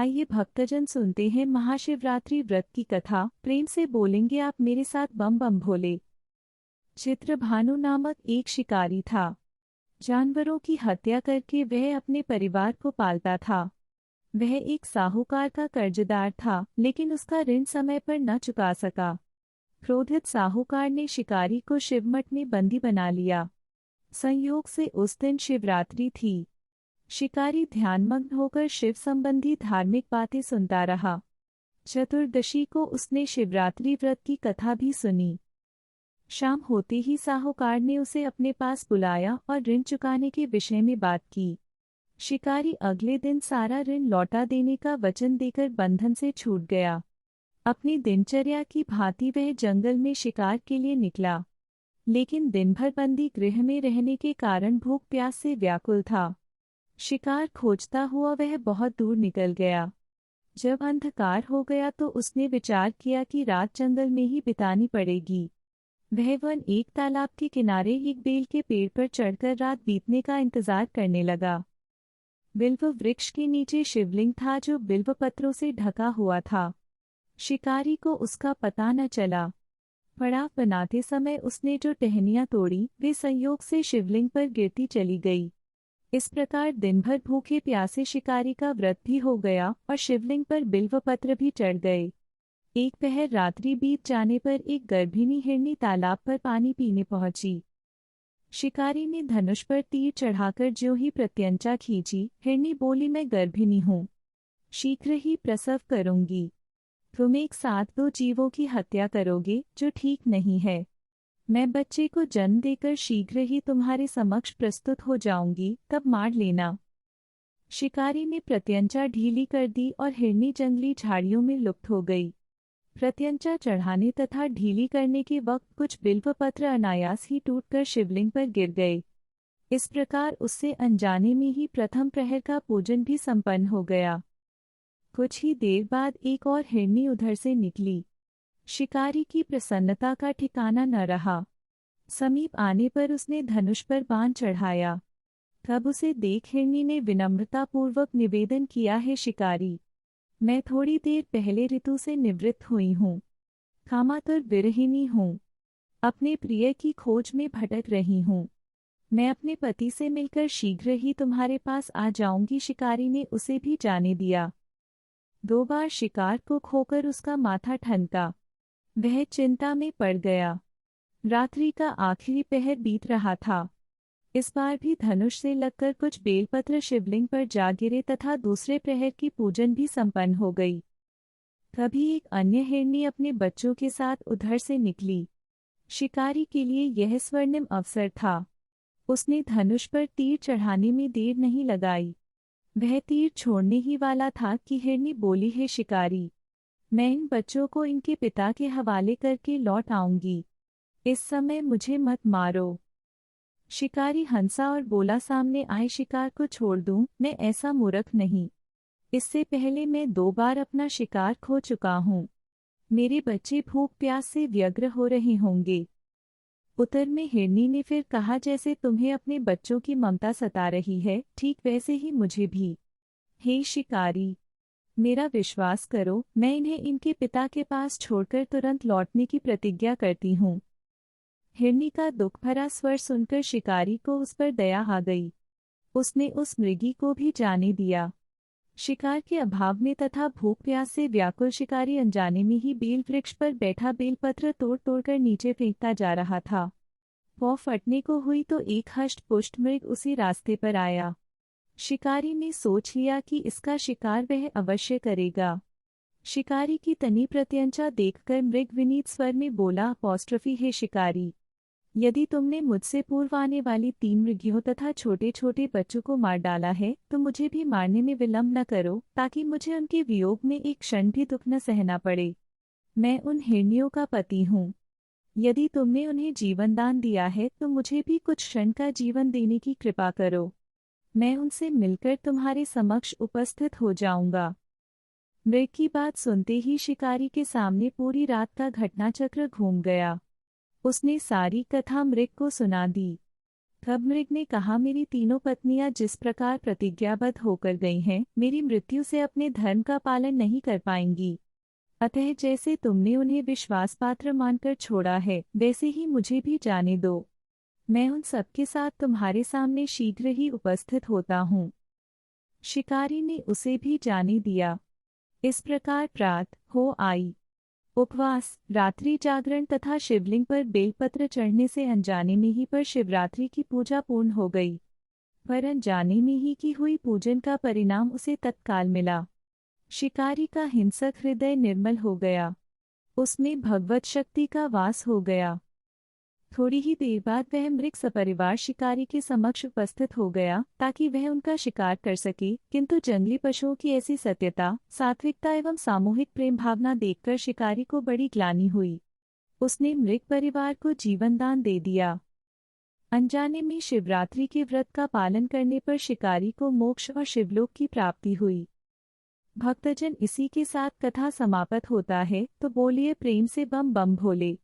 आइए भक्तजन सुनते हैं महाशिवरात्रि व्रत की कथा। प्रेम से बोलेंगे आप मेरे साथ, बम बम भोले। चित्रभानु नामक एक शिकारी था। जानवरों की हत्या करके वह अपने परिवार को पालता था। वह एक साहूकार का कर्जदार था, लेकिन उसका ऋण समय पर न चुका सका। क्रोधित साहूकार ने शिकारी को शिवमठ में बंदी बना लिया। संयोग से उस दिन शिवरात्रि थी। शिकारी ध्यानमग्न होकर शिव संबंधी धार्मिक बातें सुनता रहा। चतुर्दशी को उसने शिवरात्रि व्रत की कथा भी सुनी। शाम होते ही साहूकार ने उसे अपने पास बुलाया और ऋण चुकाने के विषय में बात की। शिकारी अगले दिन सारा ऋण लौटा देने का वचन देकर बंधन से छूट गया। अपनी दिनचर्या की भांति वह जंगल में शिकार के लिए निकला, लेकिन दिन भर बंदी गृह में रहने के कारण भूख प्यास से व्याकुल था। शिकार खोजता हुआ वह बहुत दूर निकल गया। जब अंधकार हो गया तो उसने विचार किया कि रात जंगल में ही बितानी पड़ेगी। वह वन एक तालाब के किनारे एक बेल के पेड़ पर चढ़कर रात बीतने का इंतजार करने लगा। बिल्व वृक्ष के नीचे शिवलिंग था जो बिल्व पत्रों से ढका हुआ था। शिकारी को उसका पता न चला। पड़ाव बनाते समय उसने जो टहनियां तोड़ी वे संयोग से शिवलिंग पर गिरती चली गई। इस प्रकार दिन भर भूखे प्यासे शिकारी का व्रत भी हो गया और शिवलिंग पर बिल्वपत्र भी चढ़ गए। एक पहर रात्रि बीत जाने पर एक गर्भिणी हिरनी तालाब पर पानी पीने पहुंची। शिकारी ने धनुष पर तीर चढ़ाकर ज्यों ही प्रत्यंचा खींची, हिरनी बोली, मैं गर्भिणी हूँ, शीघ्र ही प्रसव करूंगी। तुम एक साथ दो जीवों की हत्या करोगे, जो ठीक नहीं है। मैं बच्चे को जन्म देकर शीघ्र ही तुम्हारे समक्ष प्रस्तुत हो जाऊंगी, तब मार लेना। शिकारी ने प्रत्यंचा ढीली कर दी और हिरनी जंगली झाड़ियों में लुप्त हो गई। प्रत्यंचा चढ़ाने तथा ढीली करने के वक्त कुछ बिल्वपत्र अनायास ही टूटकर शिवलिंग पर गिर गए। इस प्रकार उससे अनजाने में ही प्रथम प्रहर का पूजन भी संपन्न हो गया। कुछ ही देर बाद एक और हिरनी उधर से निकली। शिकारी की प्रसन्नता का ठिकाना न रहा। समीप आने पर उसने धनुष पर बाण चढ़ाया। तब उसे देख हिरनी ने विनम्रतापूर्वक निवेदन किया, है शिकारी, मैं थोड़ी देर पहले ऋतु से निवृत्त हुई हूँ। कामातुर विरहिणी हूँ। अपने प्रिय की खोज में भटक रही हूँ। मैं अपने पति से मिलकर शीघ्र ही तुम्हारे पास आ जाऊंगी। शिकारी ने उसे भी जाने दिया। 2 बार शिकार को खोकर उसका माथा ठनका। वह चिंता में पड़ गया। रात्रि का आखिरी पहर बीत रहा था। इस बार भी धनुष से लगकर कुछ बेलपत्र शिवलिंग पर जा गिरे तथा दूसरे प्रहर की पूजन भी संपन्न हो गई। तभी एक अन्य हिरनी अपने बच्चों के साथ उधर से निकली। शिकारी के लिए यह स्वर्णिम अवसर था। उसने धनुष पर तीर चढ़ाने में देर नहीं लगाई। वह तीर छोड़ने ही वाला था कि हिरनी बोली, है शिकारी, मैं इन बच्चों को इनके पिता के हवाले करके लौट आऊंगी। इस समय मुझे मत मारो। शिकारी हंसा और बोला, सामने आए शिकार को छोड़ दूं, मैं ऐसा मूर्ख नहीं। इससे पहले मैं 2 बार अपना शिकार खो चुका हूँ। मेरे बच्चे भूख प्यास से व्यग्र हो रहे होंगे। उत्तर में हिरनी ने फिर कहा, जैसे तुम्हें अपने बच्चों की ममता सता रही है, ठीक वैसे ही मुझे भी। हे शिकारी, मेरा विश्वास करो, मैं इन्हें इनके पिता के पास छोड़कर तुरंत लौटने की प्रतिज्ञा करती हूँ। हिरनी का दुख भरा स्वर सुनकर शिकारी को उस पर दया आ गई। उसने उस मृगी को भी जाने दिया। शिकार के अभाव में तथा भूख प्यास से व्याकुल शिकारी अनजाने में ही बेल वृक्ष पर बैठा बेलपत्र तोड़ तोड़कर नीचे फेंकता जा रहा था। पौ फटने को हुई तो एक हष्ट पुष्ट मृग उसी रास्ते पर आया। शिकारी ने सोच लिया कि इसका शिकार वह अवश्य करेगा। शिकारी की तनी प्रत्यंचा देखकर मृग विनीत स्वर में बोला, अपॉस्ट्रफी, है शिकारी, यदि तुमने मुझसे पूर्व आने वाली 3 मृगियों तथा छोटे छोटे बच्चों को मार डाला है तो मुझे भी मारने में विलंब न करो, ताकि मुझे उनके वियोग में एक क्षण भी दुख न सहना पड़े। मैं उन हिरनियों का पति हूँ। यदि तुमने उन्हें जीवन दान दिया है तो मुझे भी कुछ क्षण का जीवन देने की कृपा करो। मैं उनसे मिलकर तुम्हारे समक्ष उपस्थित हो जाऊंगा। मृग की बात सुनते ही शिकारी के सामने पूरी रात का घटनाचक्र घूम गया। उसने सारी कथा मृग को सुना दी। तब मृग ने कहा, मेरी तीनों पत्नियां जिस प्रकार प्रतिज्ञाबद्ध होकर गई हैं, मेरी मृत्यु से अपने धर्म का पालन नहीं कर पाएंगी। अतः जैसे तुमने उन्हें विश्वासपात्र मानकर छोड़ा है, वैसे ही मुझे भी जाने दो। मैं उन सबके साथ तुम्हारे सामने शीघ्र ही उपस्थित होता हूँ। शिकारी ने उसे भी जाने दिया। इस प्रकार प्रात हो आई। उपवास, रात्रि जागरण तथा शिवलिंग पर बेलपत्र चढ़ने से अनजाने में ही पर शिवरात्रि की पूजा पूर्ण हो गई। पर अनजाने में ही की हुई पूजन का परिणाम उसे तत्काल मिला। शिकारी का हिंसक हृदय निर्मल हो गया। उसमें भगवत शक्ति का वास हो गया। थोड़ी ही देर बाद वह मृग सपरिवार शिकारी के समक्ष उपस्थित हो गया ताकि वह उनका शिकार कर सके, किंतु जंगली पशुओं की ऐसी सत्यता, सात्विकता एवं सामूहिक प्रेम भावना देखकर शिकारी को बड़ी ग्लानि हुई। उसने मृग परिवार को जीवन दान दे दिया। अनजाने में शिवरात्रि के व्रत का पालन करने पर शिकारी को मोक्ष और शिवलोक की प्राप्ति हुई। भक्तजन, इसी के साथ कथा समाप्त होता है। तो बोलिए प्रेम से बम बम भोले।